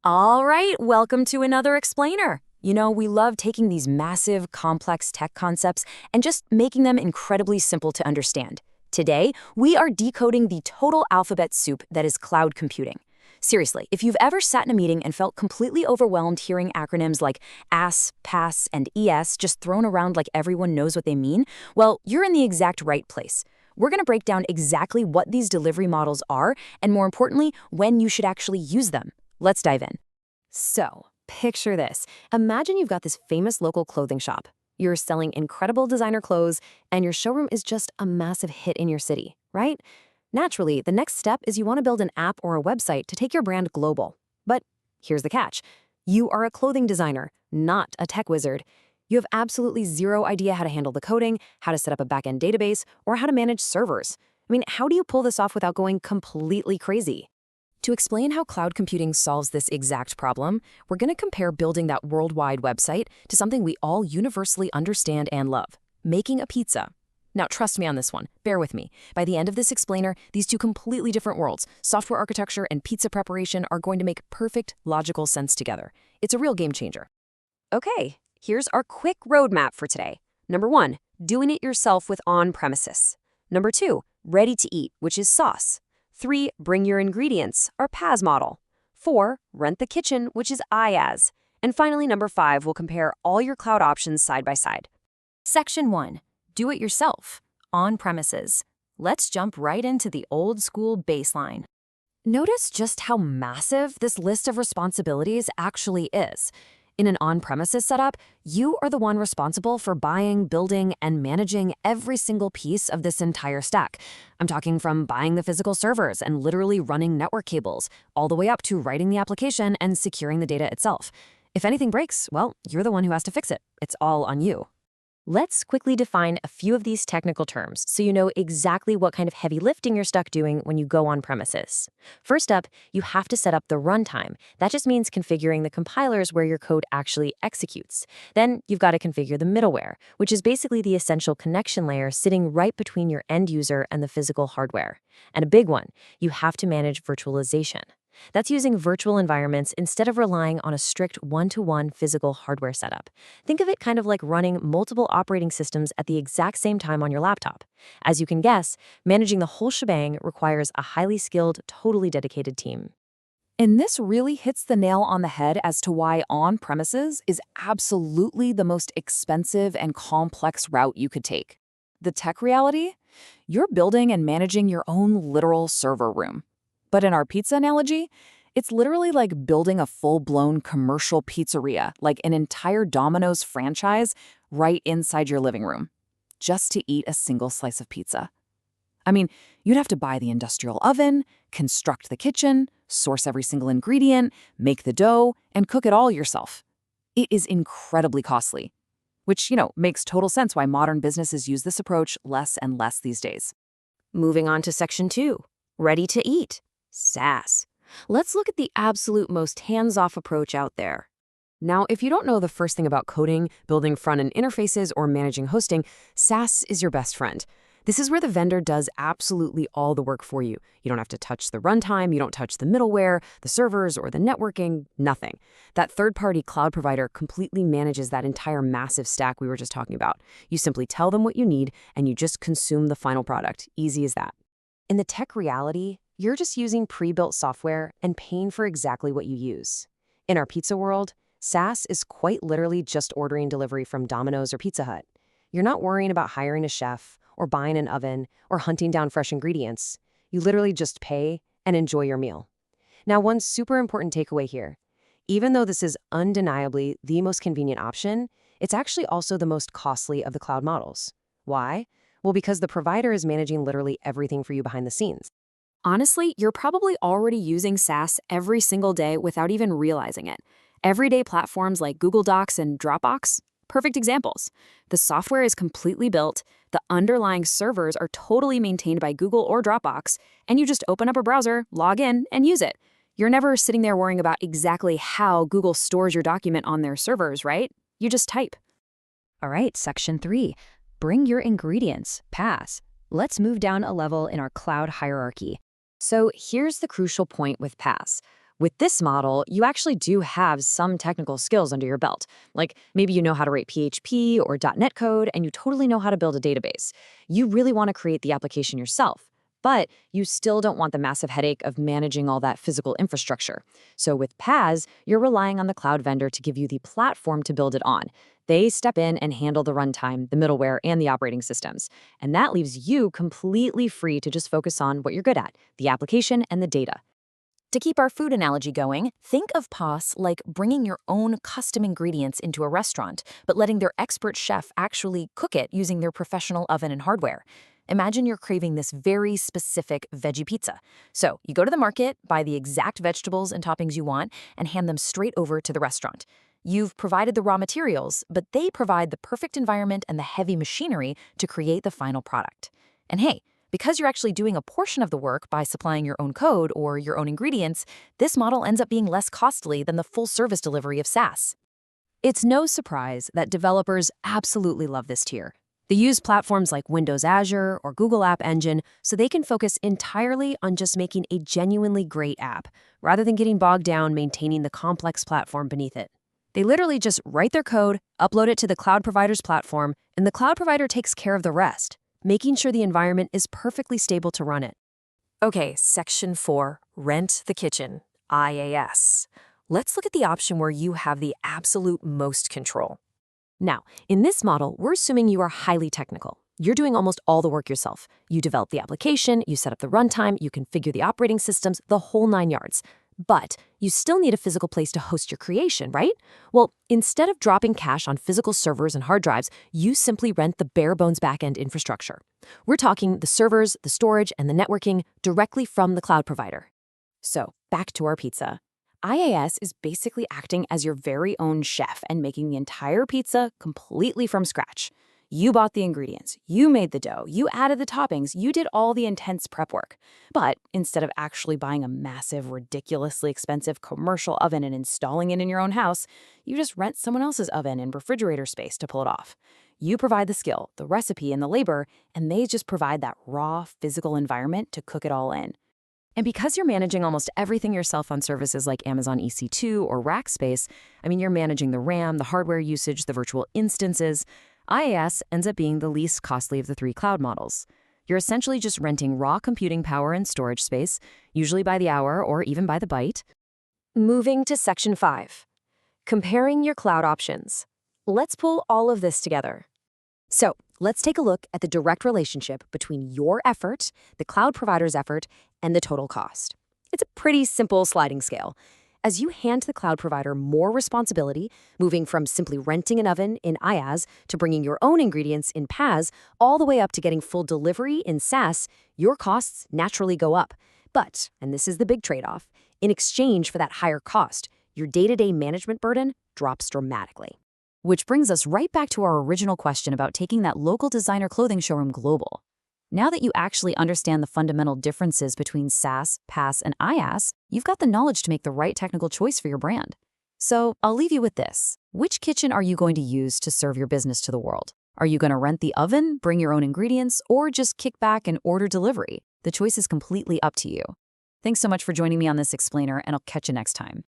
All right, welcome to another explainer. We love taking these massive, complex tech concepts and just making them incredibly simple to understand. Today, we are decoding the total alphabet soup that is cloud computing. Seriously, if you've ever sat in a meeting and felt completely overwhelmed hearing acronyms like AS, PaaS, and ES just thrown around like everyone knows what they mean, well, you're in the exact right place. We're going to break down exactly what these delivery models are, and more importantly, when you should actually use them. Let's dive in. So, picture this. Imagine you've got this famous local clothing shop. You're selling incredible designer clothes, and your showroom is just a massive hit in your city, right? Naturally, the next step is you want to build an app or a website to take your brand global. But here's the catch. You are a clothing designer, not a tech wizard. You have absolutely zero idea how to handle the coding, how to set up a backend database, or how to manage servers. How do you pull this off without going completely crazy? To explain how cloud computing solves this exact problem, we're going to compare building that worldwide website to something we all universally understand and love, making a pizza. Now, trust me on this one. Bear with me. By the end of this explainer, these two completely different worlds, software architecture and pizza preparation, are going to make perfect, logical sense together. It's a real game changer. Okay, here's our quick roadmap for today. Number 1, doing it yourself with on-premises. Number 2, ready to eat, which is SaaS. 3, bring your ingredients, our PaaS model. 4, rent the kitchen, which is IaaS. And finally, number 5, we'll compare all your cloud options side by side. Section 1, do it yourself, on premises. Let's jump right into the old school baseline. Notice just how massive this list of responsibilities actually is. In an on-premises setup, you are the one responsible for buying, building, and managing every single piece of this entire stack. I'm talking from buying the physical servers and literally running network cables, all the way up to writing the application and securing the data itself. If anything breaks, well, you're the one who has to fix it. It's all on you. Let's quickly define a few of these technical terms so you know exactly what kind of heavy lifting you're stuck doing when you go on premises. First up, you have to set up the runtime. That just means configuring the compilers where your code actually executes. Then you've got to configure the middleware, which is basically the essential connection layer sitting right between your end user and the physical hardware. And a big one, you have to manage virtualization. That's using virtual environments instead of relying on a strict one-to-one physical hardware setup. Think of it kind of like running multiple operating systems at the exact same time on your laptop. As you can guess, managing the whole shebang requires a highly skilled, totally dedicated team. And this really hits the nail on the head as to why on-premises is absolutely the most expensive and complex route you could take. The tech reality? You're building and managing your own literal server room. But in our pizza analogy, it's literally like building a full-blown commercial pizzeria, like an entire Domino's franchise right inside your living room, just to eat a single slice of pizza. You'd have to buy the industrial oven, construct the kitchen, source every single ingredient, make the dough, and cook it all yourself. It is incredibly costly, which, makes total sense why modern businesses use this approach less and less these days. Moving on to Section 2, ready to eat. SaaS. Let's look at the absolute most hands-off approach out there. Now, if you don't know the first thing about coding, building front-end interfaces, or managing hosting, SaaS is your best friend. This is where the vendor does absolutely all the work for you. You don't have to touch the runtime, you don't touch the middleware, the servers, or the networking, nothing. That third-party cloud provider completely manages that entire massive stack we were just talking about. You simply tell them what you need, and you just consume the final product. Easy as that. In the tech reality, you're just using pre-built software and paying for exactly what you use. In our pizza world, SaaS is quite literally just ordering delivery from Domino's or Pizza Hut. You're not worrying about hiring a chef or buying an oven or hunting down fresh ingredients. You literally just pay and enjoy your meal. Now, one super important takeaway here. Even though this is undeniably the most convenient option, it's actually also the most costly of the cloud models. Why? Well, because the provider is managing literally everything for you behind the scenes. Honestly, you're probably already using SaaS every single day without even realizing it. Everyday platforms like Google Docs and Dropbox, perfect examples. The software is completely built, the underlying servers are totally maintained by Google or Dropbox, and you just open up a browser, log in, and use it. You're never sitting there worrying about exactly how Google stores your document on their servers, right? You just type. All right, Section 3, bring your ingredients, PaaS. Let's move down a level in our cloud hierarchy. So here's the crucial point with PaaS. With this model, you actually do have some technical skills under your belt. Like maybe you know how to write PHP or .NET code, and you totally know how to build a database. You really want to create the application yourself, but you still don't want the massive headache of managing all that physical infrastructure. So with PaaS, you're relying on the cloud vendor to give you the platform to build it on. They step in and handle the runtime, the middleware, and the operating systems. And that leaves you completely free to just focus on what you're good at, the application and the data. To keep our food analogy going, think of PaaS like bringing your own custom ingredients into a restaurant, but letting their expert chef actually cook it using their professional oven and hardware. Imagine you're craving this very specific veggie pizza. So you go to the market, buy the exact vegetables and toppings you want, and hand them straight over to the restaurant. You've provided the raw materials, but they provide the perfect environment and the heavy machinery to create the final product. And hey, because you're actually doing a portion of the work by supplying your own code or your own ingredients, this model ends up being less costly than the full service delivery of SaaS. It's no surprise that developers absolutely love this tier. They use platforms like Windows Azure or Google App Engine so they can focus entirely on just making a genuinely great app, rather than getting bogged down maintaining the complex platform beneath it. They literally just write their code, upload it to the cloud provider's platform, and the cloud provider takes care of the rest, making sure the environment is perfectly stable to run it. Okay, Section 4, Rent the Kitchen, IaaS. Let's look at the option where you have the absolute most control. Now, in this model, we're assuming you are highly technical. You're doing almost all the work yourself. You develop the application, you set up the runtime, you configure the operating systems, the whole 9 yards. But you still need a physical place to host your creation, right? Well, instead of dropping cash on physical servers and hard drives, you simply rent the bare bones backend infrastructure. We're talking the servers, the storage, and the networking directly from the cloud provider. So, back to our pizza. IaaS is basically acting as your very own chef and making the entire pizza completely from scratch. You bought the ingredients, you made the dough, you added the toppings, you did all the intense prep work. But instead of actually buying a massive, ridiculously expensive commercial oven and installing it in your own house, you just rent someone else's oven and refrigerator space to pull it off. You provide the skill, the recipe, and the labor, and they just provide that raw, physical environment to cook it all in. And because you're managing almost everything yourself on services like Amazon EC2 or Rackspace, you're managing the RAM, the hardware usage, the virtual instances, IaaS ends up being the least costly of the 3 cloud models. You're essentially just renting raw computing power and storage space, usually by the hour or even by the byte. Moving to Section 5, comparing your cloud options. Let's pull all of this together. So let's take a look at the direct relationship between your effort, the cloud provider's effort, and the total cost. It's a pretty simple sliding scale. As you hand the cloud provider more responsibility, moving from simply renting an oven in IaaS to bringing your own ingredients in PaaS, all the way up to getting full delivery in SaaS, your costs naturally go up. But, and this is the big trade-off, in exchange for that higher cost, your day-to-day management burden drops dramatically. Which brings us right back to our original question about taking that local designer clothing showroom global. Now that you actually understand the fundamental differences between SaaS, PaaS, and IaaS, you've got the knowledge to make the right technical choice for your brand. So I'll leave you with this. Which kitchen are you going to use to serve your business to the world? Are you going to rent the oven, bring your own ingredients, or just kick back and order delivery? The choice is completely up to you. Thanks so much for joining me on this explainer, and I'll catch you next time.